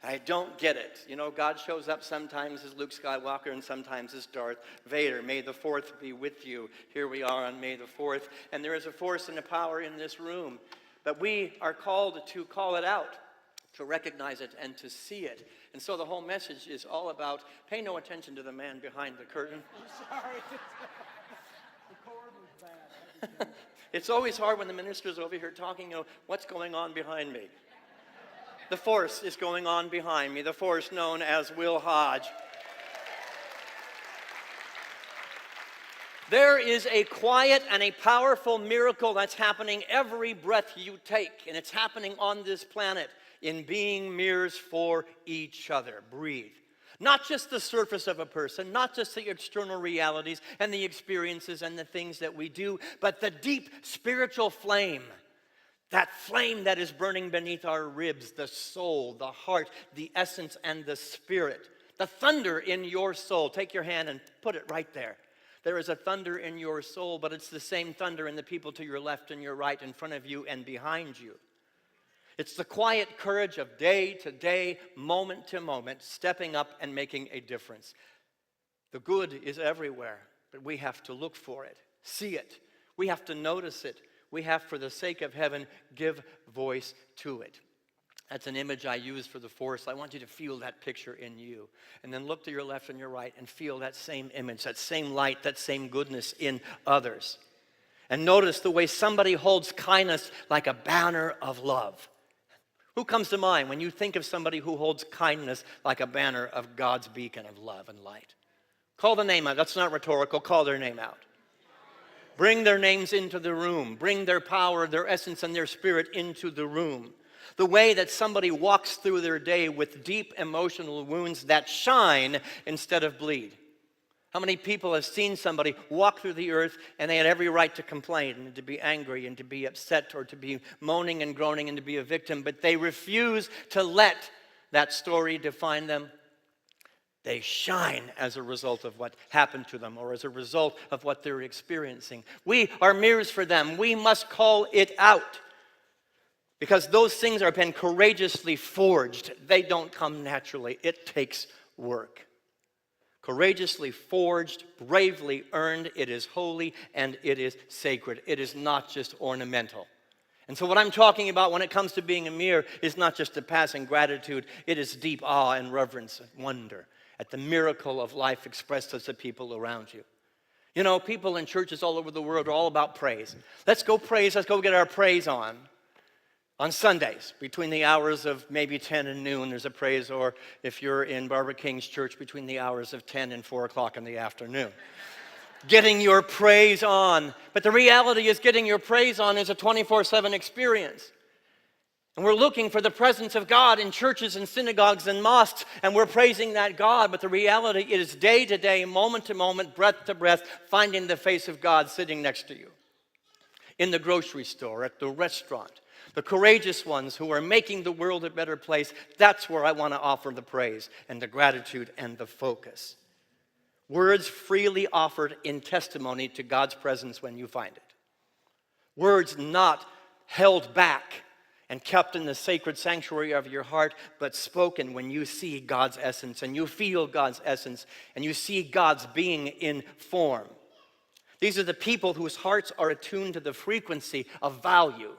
I don't get it. You know, God shows up sometimes as Luke Skywalker and sometimes as Darth Vader. May the 4th be with you. Here we are on May the 4th. And there is a force and a power in this room. But we are called to call it out, to recognize it and to see it. And so the whole message is all about pay no attention to the man behind the curtain. I'm sorry. The cord was bad. It's always hard when the minister's over here talking, you know, what's going on behind me? The force is going on behind me, the force known as Will Hodge. There is a quiet and a powerful miracle that's happening every breath you take, and it's happening on this planet in being mirrors for each other. Breathe. Not just the surface of a person, not just the external realities and the experiences and the things that we do, but the deep spiritual flame. That flame that is burning beneath our ribs, the soul, the heart, the essence, and the spirit. The thunder in your soul. Take your hand and put it right there. There is a thunder in your soul, but it's the same thunder in the people to your left and your right, in front of you and behind you. It's the quiet courage of day to day, moment to moment, stepping up and making a difference. The good is everywhere, but we have to look for it, see it. We have to notice it. We have, for the sake of heaven, give voice to it. That's an image I use for the force. I want you to feel that picture in you. And then look to your left and your right and feel that same image, that same light, that same goodness in others. And notice the way somebody holds kindness like a banner of love. Who comes to mind when you think of somebody who holds kindness like a banner of God's beacon of love and light? Call the name out. That's not rhetorical. Call their name out. Bring their names into the room. Bring their power, their essence, and their spirit into the room. The way that somebody walks through their day with deep emotional wounds that shine instead of bleed. How many people have seen somebody walk through the earth and they had every right to complain and to be angry and to be upset or to be moaning and groaning and to be a victim, but they refuse to let that story define them? They shine as a result of what happened to them or as a result of what they're experiencing. We are mirrors for them. We must call it out because those things have been courageously forged. They don't come naturally. It takes work. Courageously forged, bravely earned. It is holy and it is sacred. It is not just ornamental. And so what I'm talking about when it comes to being a mirror is not just a passing gratitude. It is deep awe and reverence and wonder at the miracle of life expressed as the people around you. You know, people in churches all over the world are all about praise. Let's go praise. Let's go get our praise on. On Sundays, between the hours of maybe 10 and noon, there's a praise, or if you're in Barbara King's church, between the hours of 10 and 4 o'clock in the afternoon. Getting your praise on. But the reality is getting your praise on is a 24/7 experience. And we're looking for the presence of God in churches and synagogues and mosques, and we're praising that God. But the reality is day to day, moment to moment, breath to breath, finding the face of God sitting next to you. In the grocery store, at the restaurant. The courageous ones who are making the world a better place, that's where I want to offer the praise and the gratitude and the focus. Words freely offered in testimony to God's presence when you find it. Words not held back and kept in the sacred sanctuary of your heart, but spoken when you see God's essence and you feel God's essence and you see God's being in form. These are the people whose hearts are attuned to the frequency of value,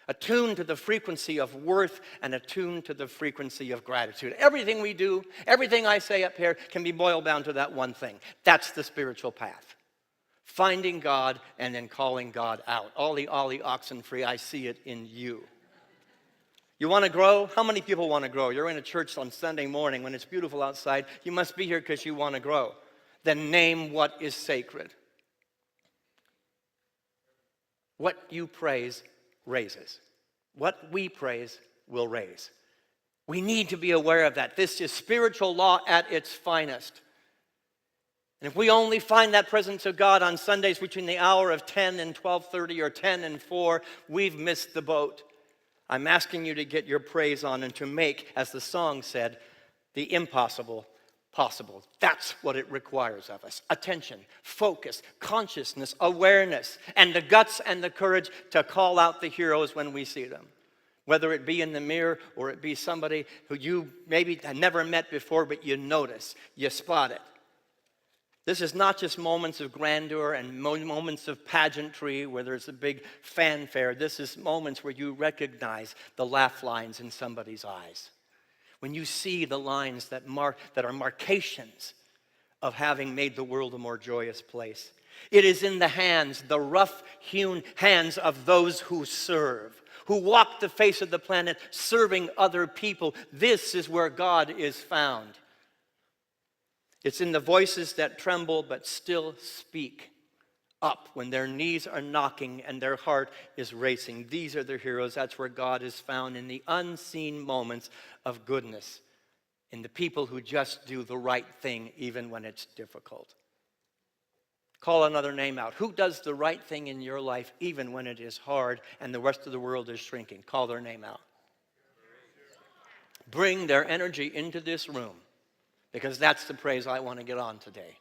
attuned to the frequency of worth, and attuned to the frequency of gratitude. Everything we do, everything I say up here can be boiled down to that one thing. That's the spiritual path. Finding God and then calling God out. Ollie, ollie, oxen free, I see it in you. You want to grow? How many people want to grow? You're in a church on Sunday morning when it's beautiful outside. You must be here because you want to grow. Then name what is sacred. What you praise raises. What we praise will raise. We need to be aware of that. This is spiritual law at its finest. And if we only find that presence of God on Sundays between the hour of 10 and 12:30 or 10 and 4, we've missed the boat. I'm asking you to get your praise on and to make, as the song said, the impossible possible. That's what it requires of us. Attention, focus, consciousness, awareness, and the guts and the courage to call out the heroes when we see them. Whether it be in the mirror or it be somebody who you maybe had never met before, but you notice, you spot it. This is not just moments of grandeur and moments of pageantry where there's a big fanfare. This is moments where you recognize the laugh lines in somebody's eyes. When you see the lines that are markations of having made the world a more joyous place. It is in the hands, the rough-hewn hands of those who serve, who walk the face of the planet serving other people. This is where God is found. It's in the voices that tremble but still speak up when their knees are knocking and their heart is racing. These are the heroes. That's where God is found, in the unseen moments of goodness, in the people who just do the right thing even when it's difficult. Call another name out. Who does the right thing in your life even when it is hard and the rest of the world is shrinking? Call their name out. Bring their energy into this room, because that's the praise I want to get on today.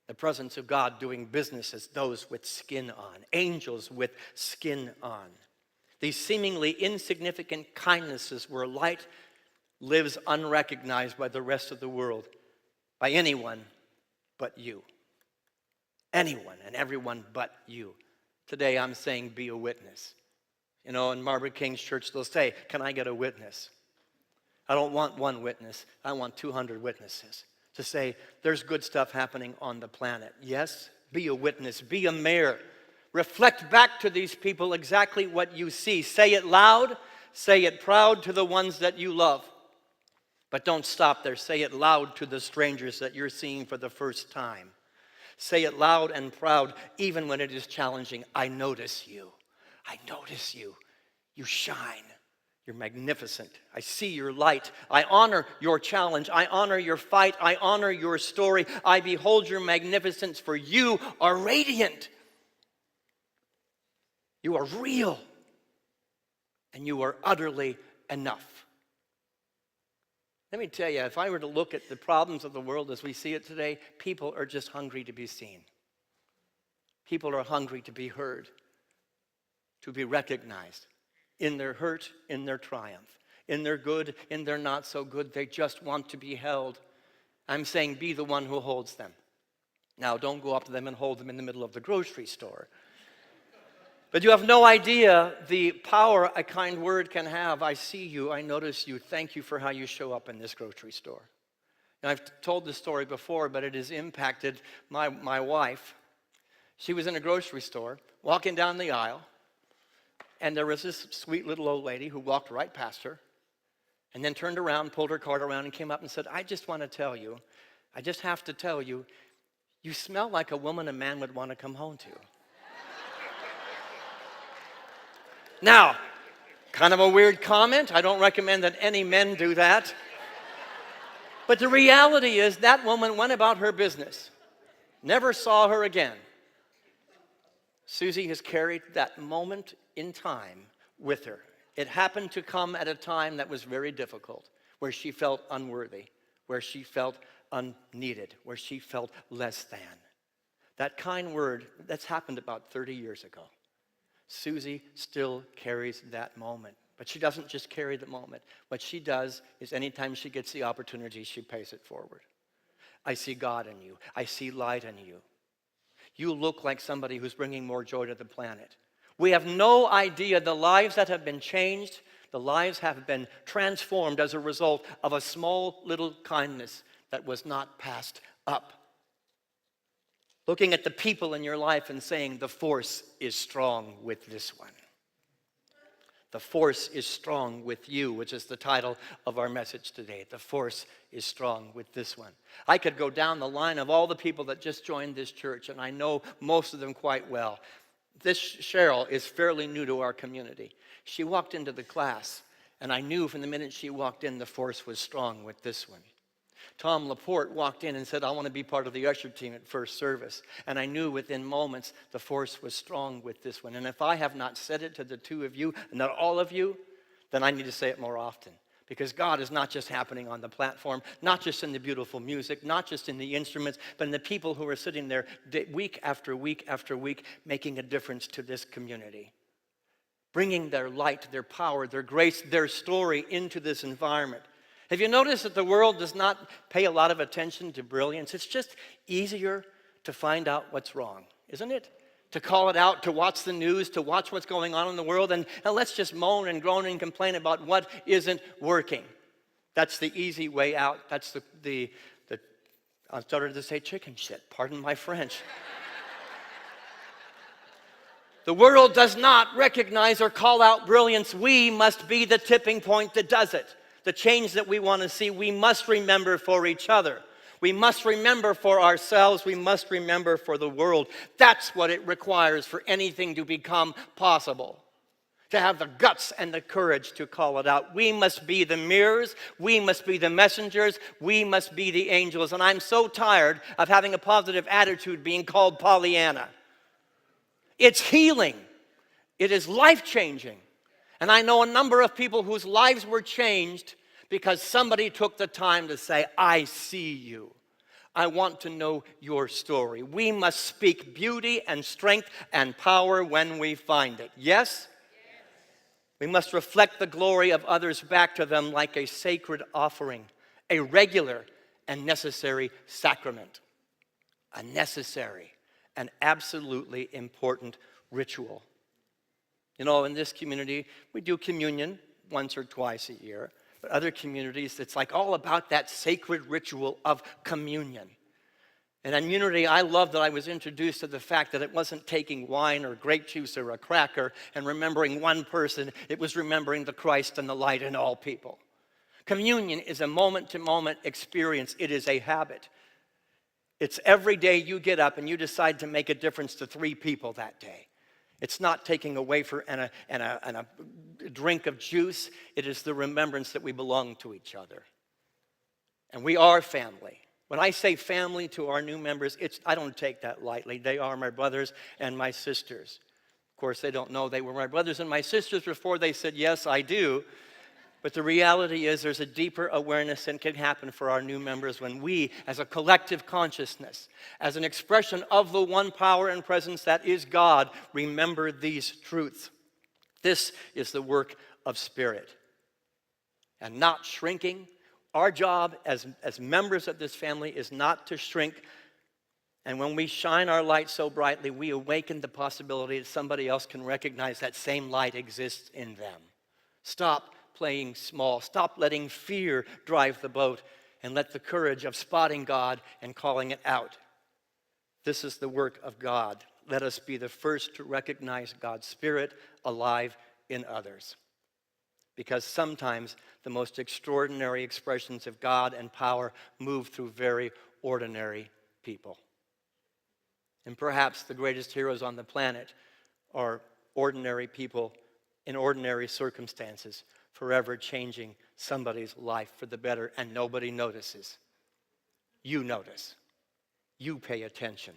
The presence of God doing business as those with skin on, angels with skin on. These seemingly insignificant kindnesses where light lives unrecognized by the rest of the world, by anyone but you. Anyone and everyone but you. Today I'm saying be a witness. You know, in Margaret King's church they'll say, can I get a witness? I don't want one witness. I want 200 witnesses to say there's good stuff happening on the planet. Yes, be a witness. Be a mayor. Reflect back to these people exactly what you see. Say it loud. Say it proud to the ones that you love. But don't stop there. Say it loud to the strangers that you're seeing for the first time. Say it loud and proud, even when it is challenging. I notice you. I notice you. You shine. You're magnificent. I see your light. I honor your challenge. I honor your fight. I honor your story. I behold your magnificence, for you are radiant. You are real. And you are utterly enough. Let me tell you, if I were to look at the problems of the world as we see it today, people are just hungry to be seen. People are hungry to be heard, to be recognized in their hurt, in their triumph, in their good, in their not so good. They just want to be held. I'm saying be the one who holds them. Now, don't go up to them and hold them in the middle of the grocery store. But you have no idea the power a kind word can have. I see you, I notice you, thank you for how you show up in this grocery store. Now, I've told this story before, but it has impacted my wife. She was in a grocery store, walking down the aisle, and there was this sweet little old lady who walked right past her, and then turned around, pulled her cart around, and came up and said, I just want to tell you, I just have to tell you, you smell like a woman a man would want to come home to. Now, kind of a weird comment. I don't recommend that any men do that. But the reality is that woman went about her business. Never saw her again. Susie has carried that moment in time with her. It happened to come at a time that was very difficult, where she felt unworthy, where she felt unneeded, where she felt less than. That kind word, that's happened about 30 years ago. Susie still carries that moment. But she doesn't just carry the moment. What she does is anytime she gets the opportunity, she pays it forward. I see God in you. I see light in you. You look like somebody who's bringing more joy to the planet. We have no idea the lives that have been changed, the lives have been transformed as a result of a small little kindness that was not passed up. Looking at the people in your life and saying, the force is strong with this one. The force is strong with you, which is the title of our message today. The force is strong with this one. I could go down the line of all the people that just joined this church, and I know most of them quite well. This Cheryl is fairly new to our community. She walked into the class, and I knew from the minute she walked in, the force was strong with this one. Tom Laporte walked in and said, I want to be part of the usher team at first service. And I knew within moments the force was strong with this one. And if I have not said it to the two of you, and not all of you, then I need to say it more often. Because God is not just happening on the platform, not just in the beautiful music, not just in the instruments, but in the people who are sitting there week after week after week, making a difference to this community. bringing their light, their power, their grace, their story into this environment. Have you noticed that the world does not pay a lot of attention to brilliance? It's just easier to find out what's wrong, isn't it? To call it out, to watch the news, to watch what's going on in the world, and let's just moan and groan and complain about what isn't working. That's the easy way out. That's the I started to say chicken shit, pardon my French. The world does not recognize or call out brilliance. We must be the tipping point that does it. The change that we want to see, we must remember for each other. We must remember for ourselves. We must remember for the world. That's what it requires for anything to become possible. To have the guts and the courage to call it out. We must be the mirrors. We must be the messengers. We must be the angels. And I'm so tired of having a positive attitude being called Pollyanna. It's healing. It is life-changing. And I know a number of people whose lives were changed because somebody took the time to say, I see you. I want to know your story. We must speak beauty and strength and power when we find it. Yes? We must reflect the glory of others back to them like a sacred offering, a regular and necessary sacrament, a necessary and absolutely important ritual. You know, in this community, we do communion once or twice a year. But other communities, it's like all about that sacred ritual of communion. And in Unity, I love that I was introduced to the fact that it wasn't taking wine or grape juice or a cracker and remembering one person. It was remembering the Christ and the light in all people. Communion is a moment-to-moment experience. It is a habit. It's every day you get up and you decide to make a difference to 3 people that day. It's not taking away and a drink of juice. It is the remembrance that we belong to each other. And we are family. When I say family to our new members, I don't take that lightly. They are my brothers and my sisters. Of course, they don't know they were my brothers and my sisters before they said, yes, I do. But the reality is there's a deeper awareness that can happen for our new members when we, as a collective consciousness, as an expression of the one power and presence that is God, remember these truths. This is the work of Spirit. And not shrinking. Our job as members of this family is not to shrink. And when we shine our light so brightly, we awaken the possibility that somebody else can recognize that same light exists in them. Stop playing small. Stop letting fear drive the boat and let the courage of spotting God and calling it out. This is the work of God. Let us be the first to recognize God's Spirit alive in others. Because sometimes the most extraordinary expressions of God and power move through very ordinary people. And perhaps the greatest heroes on the planet are ordinary people in ordinary circumstances, forever changing somebody's life for the better, and nobody notices. You notice. You pay attention.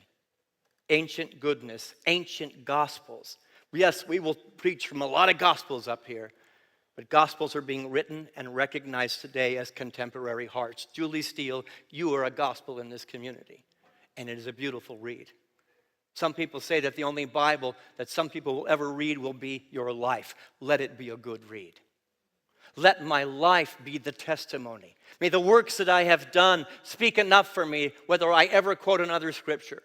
Ancient goodness, ancient gospels. Yes, we will preach from a lot of gospels up here, but gospels are being written and recognized today as contemporary hearts. Julie Steele, you are a gospel in this community, and it is a beautiful read. Some people say that the only Bible that some people will ever read will be your life. Let it be a good read. Let my life be the testimony. May the works that I have done speak enough for me, whether I ever quote another scripture,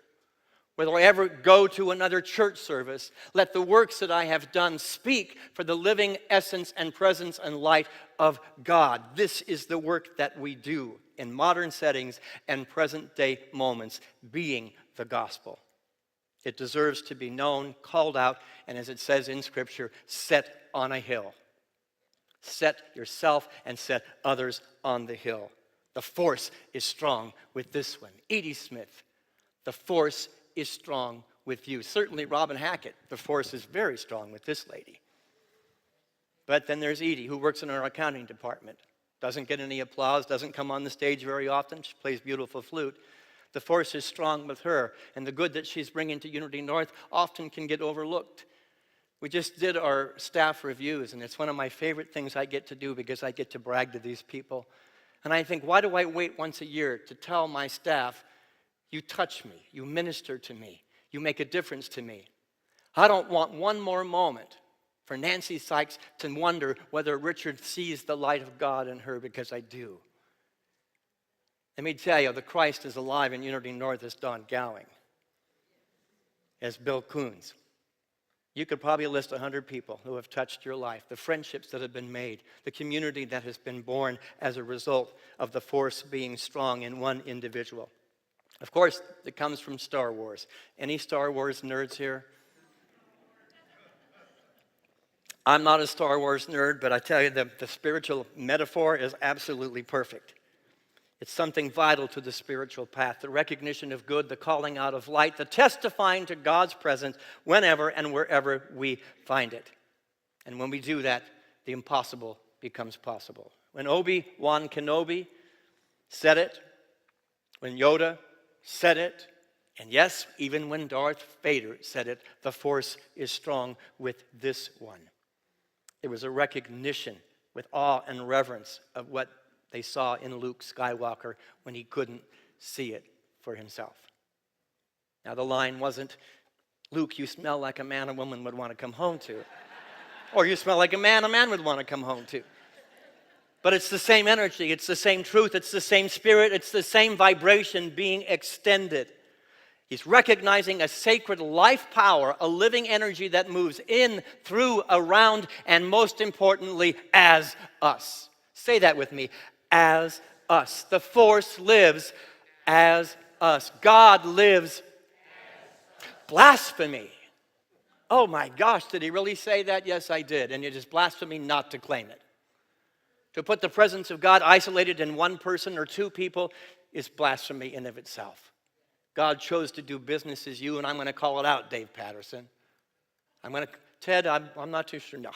whether I ever go to another church service. Let the works that I have done speak for the living essence and presence and light of God. This is the work that we do in modern settings and present-day moments, being the gospel. It deserves to be known, called out, and as it says in Scripture, set on a hill. Set yourself and set others on the hill. The force is strong with this one. Edie Smith, the force is strong with you. Certainly Robin Hackett, the force is very strong with this lady. But then there's Edie, who works in our accounting department. Doesn't get any applause, doesn't come on the stage very often. She plays beautiful flute. The force is strong with her, and the good that she's bringing to Unity North often can get overlooked. We just did our staff reviews, and it's one of my favorite things I get to do because I get to brag to these people. And I think, why do I wait once a year to tell my staff, you touch me, you minister to me, you make a difference to me? I don't want one more moment For Nancy Sykes to wonder whether Richard sees the light of God in her, because I do. Let me tell you, the Christ is alive in Unity North as Don Gowing, as Bill Coons. You could probably list 100 people who have touched your life, the friendships that have been made, the community that has been born as a result of the force being strong in one individual. Of course, it comes from Star Wars. Any Star Wars nerds here? I'm not a Star Wars nerd, but I tell you, the spiritual metaphor is absolutely perfect. It's something vital to the spiritual path, the recognition of good, the calling out of light, the testifying to God's presence whenever and wherever we find it. And when we do that, the impossible becomes possible. When Obi-Wan Kenobi said it, when Yoda said it, and yes, even when Darth Vader said it, the force is strong with this one. It was a recognition with awe and reverence of what they saw in Luke Skywalker when he couldn't see it for himself. Now, the line wasn't, Luke, you smell like a man a woman would want to come home to. Or you smell like a man would want to come home to. But it's the same energy, it's the same truth, it's the same spirit, it's the same vibration being extended. He's recognizing a sacred life power, a living energy that moves in, through, around, and most importantly, as us. Say that with me. As us. The force lives as us. God lives. Blasphemy. Oh my gosh, did he really say that? Yes, I did. And it is blasphemy not to claim it. To put the presence of God isolated in one person or two people is blasphemy in of itself. God chose to do business as you, and I'm going to call it out, Dave Patterson. Ted, I'm not too sure. No.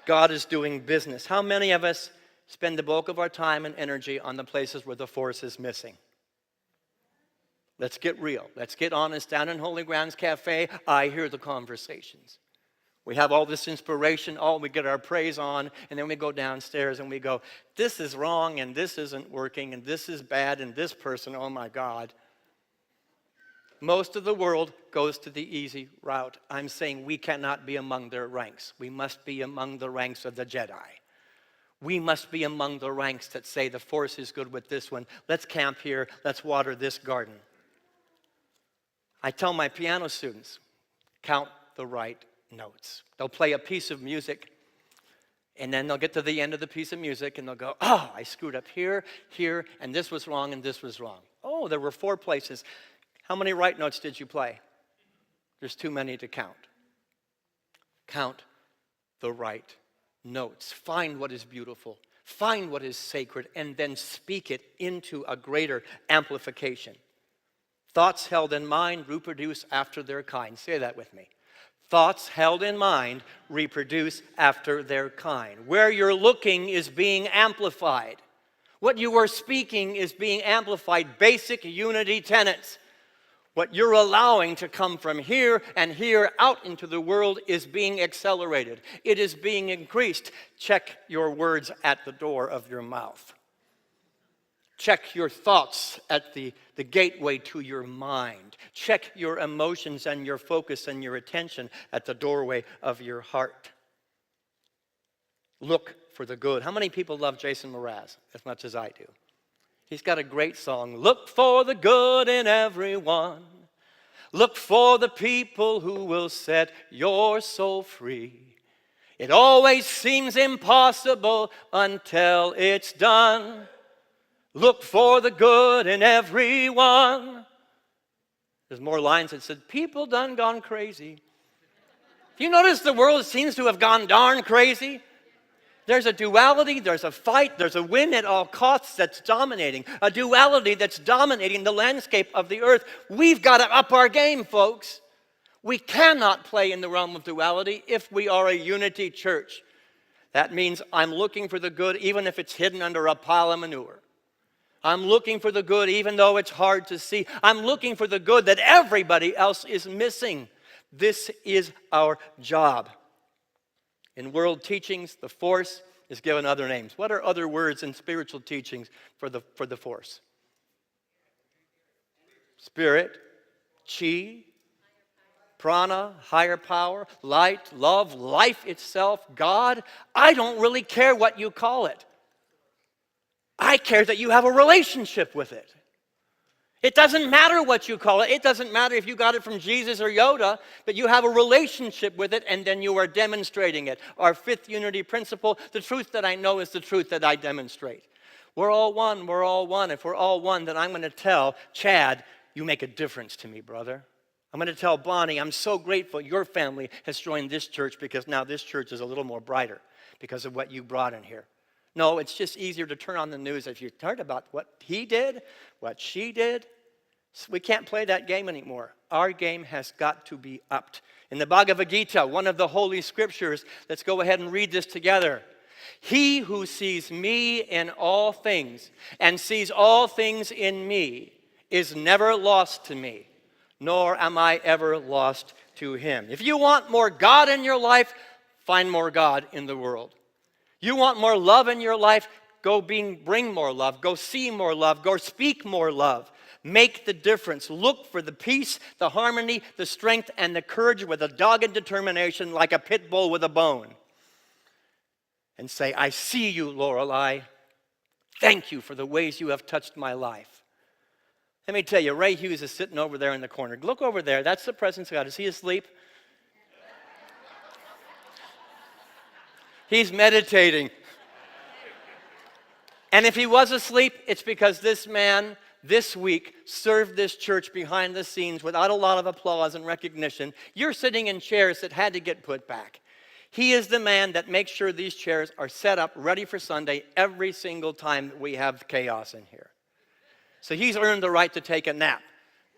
God is doing business. How many of us spend the bulk of our time and energy on the places where the force is missing? Let's get real. Let's get honest. Down in Holy Grounds Cafe, I hear the conversations. We have all this inspiration, we get our praise on, and then we go downstairs and we go, this is wrong, and this isn't working, and this is bad, and this person, oh my God. Most of the world goes to the easy route. I'm saying we cannot be among their ranks. We must be among the ranks of the Jedi. We must be among the ranks that say the force is good with this one. Let's camp here. Let's water this garden. I tell my piano students, count the right notes. They'll play a piece of music, and then they'll get to the end of the piece of music, and they'll go, oh, I screwed up here, here, and this was wrong, and this was wrong. Oh, there were 4 places. How many right notes did you play? There's too many to count. Count the right notes. Find what is beautiful. Find what is sacred, and then speak it into a greater amplification. Thoughts held in mind reproduce after their kind. Say that with me. Thoughts held in mind reproduce after their kind. Where you're looking is being amplified. What you are speaking is being amplified. Basic unity tenets. What you're allowing to come from here and here out into the world is being accelerated. It is being increased. Check your words at the door of your mouth. Check your thoughts at the gateway to your mind. Check your emotions and your focus and your attention at the doorway of your heart. Look for the good. How many people love Jason Mraz as much as I do? He's got a great song. Look for the good in everyone. Look for the people who will set your soul free. It always seems impossible until it's done. Look for the good in everyone. There's more lines that said, people done gone crazy. Do you notice the world seems to have gone darn crazy? There's a duality, there's a fight, there's a win at all costs that's dominating. A duality that's dominating the landscape of the earth. We've got to up our game, folks. We cannot play in the realm of duality if we are a unity church. That means I'm looking for the good even if it's hidden under a pile of manure. I'm looking for the good even though it's hard to see. I'm looking for the good that everybody else is missing. This is our job. In world teachings, the force is given other names. What are other words in spiritual teachings for the force? Spirit, chi, prana, higher power, light, love, life itself, God. I don't really care what you call it. I care that you have a relationship with it. It doesn't matter what you call it. It doesn't matter if you got it from Jesus or Yoda, but you have a relationship with it, and then you are demonstrating it. Our fifth unity principle, the truth that I know is the truth that I demonstrate. We're all one, we're all one. If we're all one, then I'm going to tell Chad, you make a difference to me, brother. I'm going to tell Bonnie, I'm so grateful your family has joined this church because now this church is a little more brighter because of what you brought in here. No, it's just easier to turn on the news if you heard about what he did, what she did. We can't play that game anymore. Our game has got to be upped. In the Bhagavad Gita, one of the holy scriptures, let's go ahead and read this together. He who sees me in all things and sees all things in me is never lost to me, nor am I ever lost to him. If you want more God in your life, find more God in the world. You want more love in your life, go bring more love, go see more love, go speak more love. Make the difference. Look for the peace, the harmony, the strength, and the courage with a dogged determination like a pit bull with a bone. And say, I see you, Lorelei. Thank you for the ways you have touched my life. Let me tell you, Ray Hughes is sitting over there in the corner. Look over there. That's the presence of God. Is he asleep? He's meditating. And if he was asleep, it's because this man, this week, served this church behind the scenes without a lot of applause and recognition. You're sitting in chairs that had to get put back. He is the man that makes sure these chairs are set up, ready for Sunday, every single time that we have chaos in here. So he's earned the right to take a nap.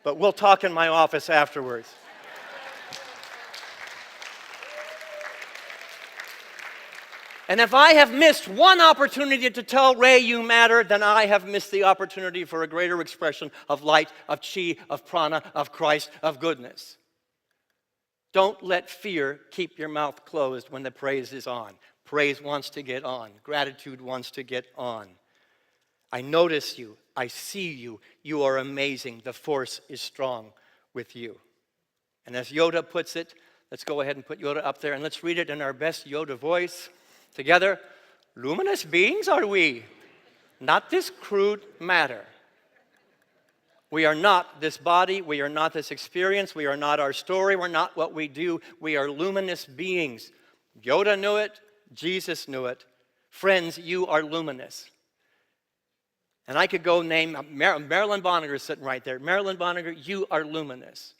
But we'll talk in my office afterwards. And if I have missed one opportunity to tell Ray you matter, then I have missed the opportunity for a greater expression of light, of chi, of prana, of Christ, of goodness. Don't let fear keep your mouth closed when the praise is on. Praise wants to get on. Gratitude wants to get on. I notice you. I see you. You are amazing. The force is strong with you. And as Yoda puts it, let's go ahead and put Yoda up there and let's read it in our best Yoda voice. Together, luminous beings are we, not this crude matter. We are not this body, we are not this experience, we are not our story, we're not what we do, we are luminous beings. Yoda knew it, Jesus knew it. Friends, you are luminous. And I could go name, Marilyn Bonniger is sitting right there. Marilyn Bonniger, you are luminous.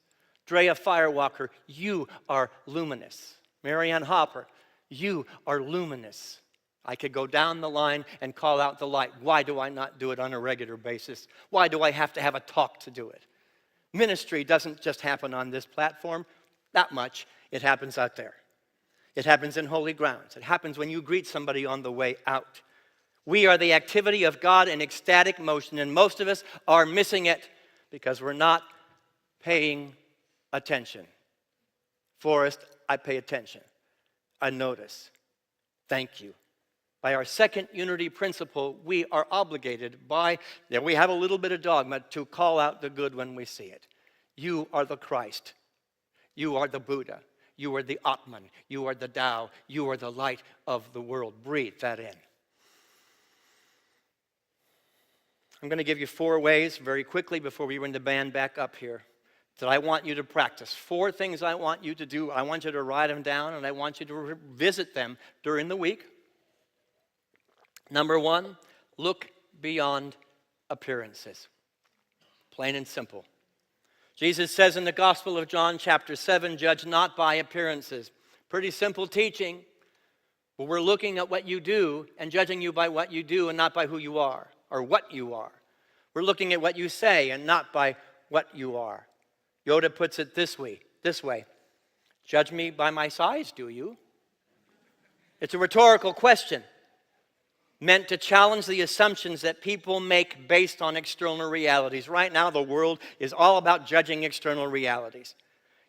Drea Firewalker, you are luminous. Marianne Hopper, you are luminous. I could go down the line and call out the light. Why do I not do it on a regular basis? Why do I have to have a talk to do it? Ministry doesn't just happen on this platform, that much. It happens out there. It happens in holy grounds. It happens when you greet somebody on the way out. We are the activity of God in ecstatic motion, and most of us are missing it because we're not paying attention. Forrest, I pay attention. I notice. Thank you. By our second unity principle, we are obligated we have a little bit of dogma to call out the good when we see it. You are the Christ. You are the Buddha. You are the Atman. You are the Tao. You are the light of the world. Breathe that in. I'm going to give you 4 ways very quickly before we bring the band back up here that I want you to practice. 4 things I want you to do. I want you to write them down, and I want you to revisit them during the week. Number 1, look beyond appearances. Plain and simple. Jesus says in the Gospel of John, chapter 7, judge not by appearances. Pretty simple teaching, but we're looking at what you do and judging you by what you do and not by who you are or what you are. We're looking at what you say and not by what you are. Yoda puts it this way. Judge me by my size, do you? It's a rhetorical question meant to challenge the assumptions that people make based on external realities. Right now, the world is all about judging external realities.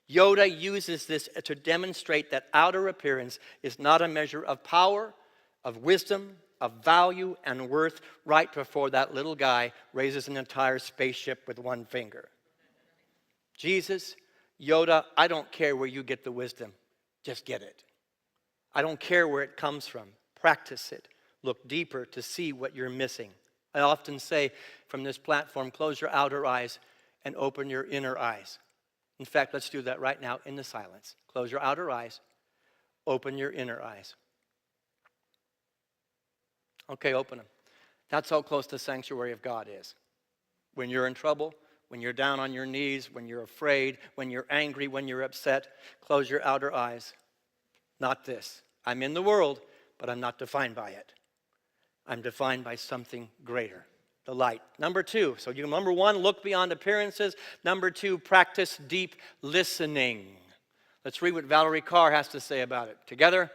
Yoda uses this to demonstrate that outer appearance is not a measure of power, of wisdom, of value and worth right before that little guy raises an entire spaceship with one finger. Jesus, Yoda, I don't care where you get the wisdom. Just get it. I don't care where it comes from. Practice it. Look deeper to see what you're missing. I often say from this platform, close your outer eyes and open your inner eyes. In fact, let's do that right now in the silence. Close your outer eyes. Open your inner eyes. Okay, open them. That's how close the sanctuary of God is. When you're in trouble, when you're down on your knees, when you're afraid, when you're angry, when you're upset, close your outer eyes. Not this. I'm in the world, but I'm not defined by it. I'm defined by something greater, the light. Number two, so number one, look beyond appearances. Number two, practice deep listening. Let's read what Valerie Carr has to say about it. Together,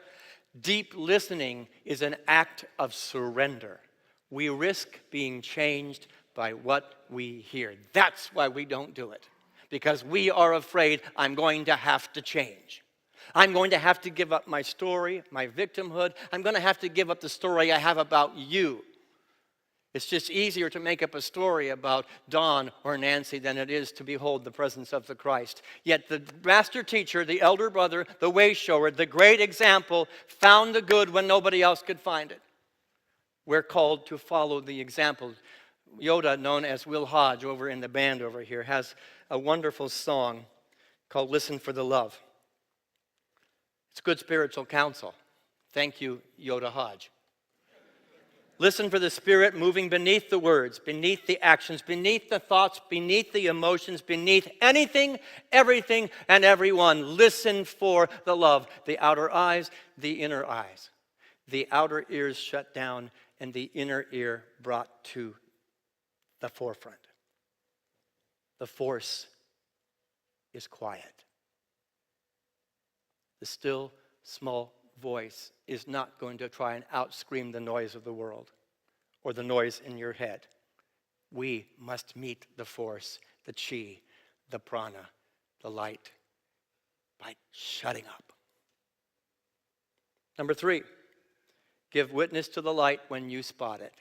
deep listening is an act of surrender. We risk being changed by what we hear. That's why we don't do it. Because we are afraid I'm going to have to change. I'm going to have to give up my story, my victimhood. I'm going to have to give up the story I have about you. It's just easier to make up a story about Don or Nancy than it is to behold the presence of the Christ. Yet the master teacher, the elder brother, the way shower, the great example, found the good when nobody else could find it. We're called to follow the example. Yoda, known as Will Hodge over in the band over here, has a wonderful song called Listen for the Love. It's good spiritual counsel. Thank you, Yoda Hodge. Listen for the Spirit moving beneath the words, beneath the actions, beneath the thoughts, beneath the emotions, beneath anything, everything, and everyone. Listen for the love. The outer eyes, the inner eyes. The outer ears shut down and the inner ear brought to the forefront. The force is quiet. The still, small voice is not going to try and outscream the noise of the world or the noise in your head. We must meet the force, the chi, the prana, the light, by shutting up. Number three, give witness to the light when you spot it.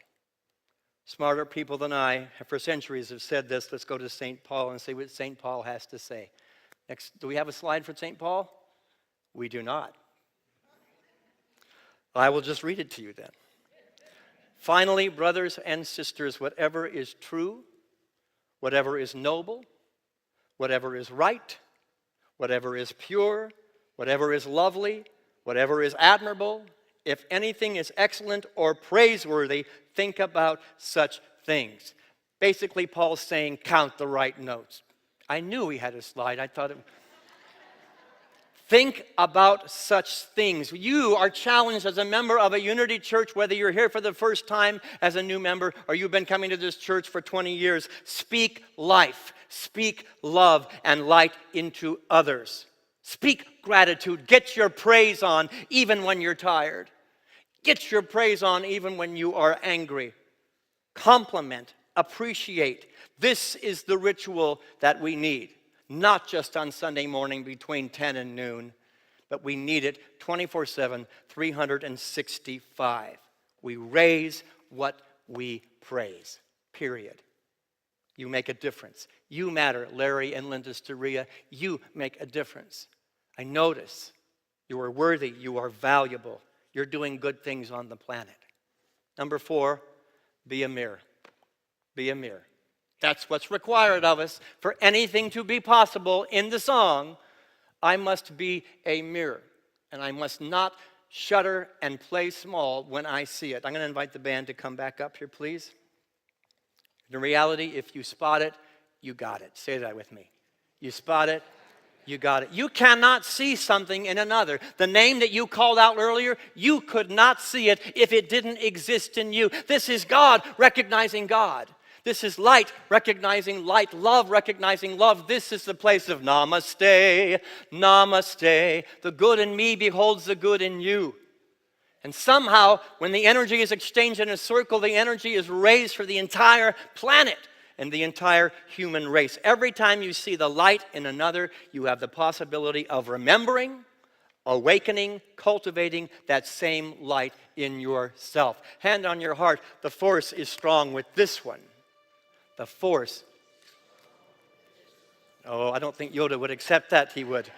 Smarter people than I have for centuries have said this. Let's go to St. Paul and see what St. Paul has to say. Next, do we have a slide for St. Paul? We do not. I will just read it to you then. Finally, brothers and sisters, whatever is true, whatever is noble, whatever is right, whatever is pure, whatever is lovely, whatever is admirable, if anything is excellent or praiseworthy, think about such things. Basically, Paul's saying, count the right notes. I knew he had a slide. I thought it... Think about such things. You are challenged as a member of a Unity church, whether you're here for the first time as a new member or you've been coming to this church for 20 years. Speak life, speak love and light into others. Speak gratitude. Get your praise on even when you're tired. Get your praise on even when you are angry. Compliment, appreciate. This is the ritual that we need. Not just on Sunday morning between 10 and noon, but we need it 24/7, 365. We raise what we praise, period. You make a difference. You matter, Larry and Linda Storia. You make a difference. I notice you are worthy, you are valuable. You're doing good things on the planet. Number 4, be a mirror. Be a mirror. That's what's required of us. For anything to be possible in the song, I must be a mirror. And I must not shudder and play small when I see it. I'm going to invite the band to come back up here, please. In reality, if you spot it, you got it. Say that with me. You spot it, you got it. You cannot see something in another. The name that you called out earlier, you could not see it if it didn't exist in you. This is God recognizing God. This is light, recognizing light, love, recognizing love. This is the place of namaste, namaste. The good in me beholds the good in you. And somehow, when the energy is exchanged in a circle, the energy is raised for the entire planet and the entire human race. Every time you see the light in another, you have the possibility of remembering, awakening, cultivating that same light in yourself. Hand on your heart, the force is strong with this one. The force. Oh, I don't think Yoda would accept that. He would.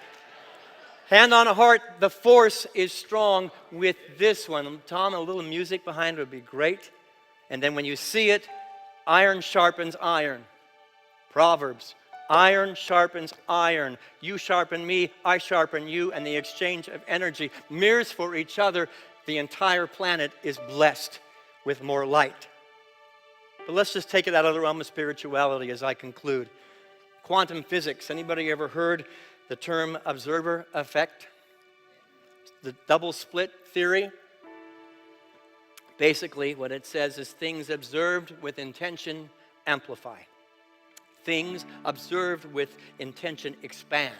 Hand on a heart, the force is strong with this one. Tom, a little music behind it would be great. And then when you see it, iron sharpens iron. Proverbs, iron sharpens iron. You sharpen me, I sharpen you, and the exchange of energy, mirrors for each other. The entire planet is blessed with more light. But let's just take it out of the realm of spirituality as I conclude. Quantum physics, anybody ever heard the term observer effect? The double split theory? Basically, what it says is things observed with intention amplify. Things observed with intention expand.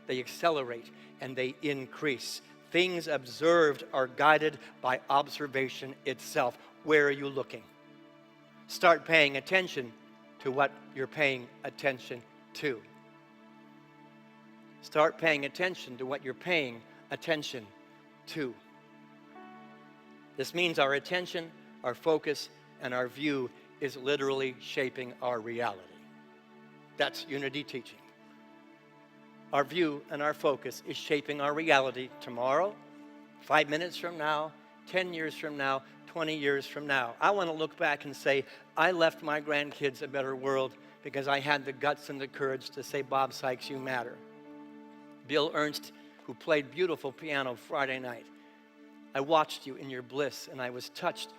They accelerate and they increase. Things observed are guided by observation itself. Where are you looking? Start paying attention to what you're paying attention to. Start paying attention to what you're paying attention to. This means our attention, our focus, and our view is literally shaping our reality. That's unity teaching. Our view and our focus is shaping our reality tomorrow, 5 minutes from now, 10 years from now, 20 years from now. I want to look back and say, I left my grandkids a better world because I had the guts and the courage to say, Bob Sykes, you matter. Bill Ernst, who played beautiful piano Friday night, I watched you in your bliss, and I was touched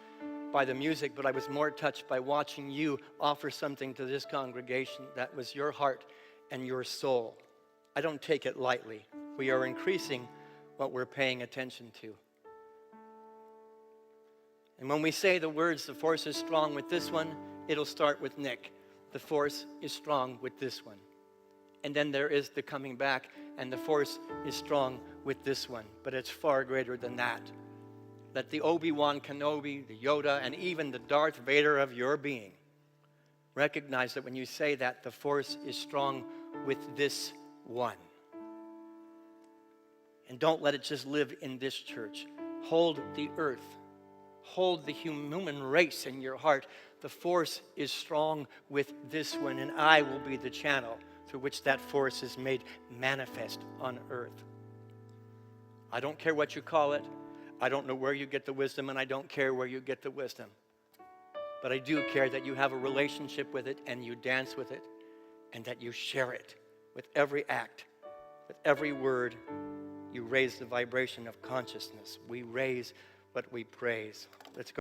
by the music, but I was more touched by watching you offer something to this congregation that was your heart and your soul. I don't take it lightly. We are increasing what we're paying attention to. And when we say the words, the force is strong with this one, it'll start with Nick. The force is strong with this one. And then there is the coming back, and the force is strong with this one. But it's far greater than that. Let the Obi-Wan Kenobi, the Yoda, and even the Darth Vader of your being recognize that when you say that, the force is strong with this one. And don't let it just live in this church. Hold the earth. Hold the human race in your heart. The force is strong with this one, and I will be the channel through which that force is made manifest on earth. I don't care what you call it. I don't know where you get the wisdom, and I don't care where you get the wisdom. But I do care that you have a relationship with it, and you dance with it, and that you share it with every act, with every word. You raise the vibration of consciousness. We raise what we praise. Let's go.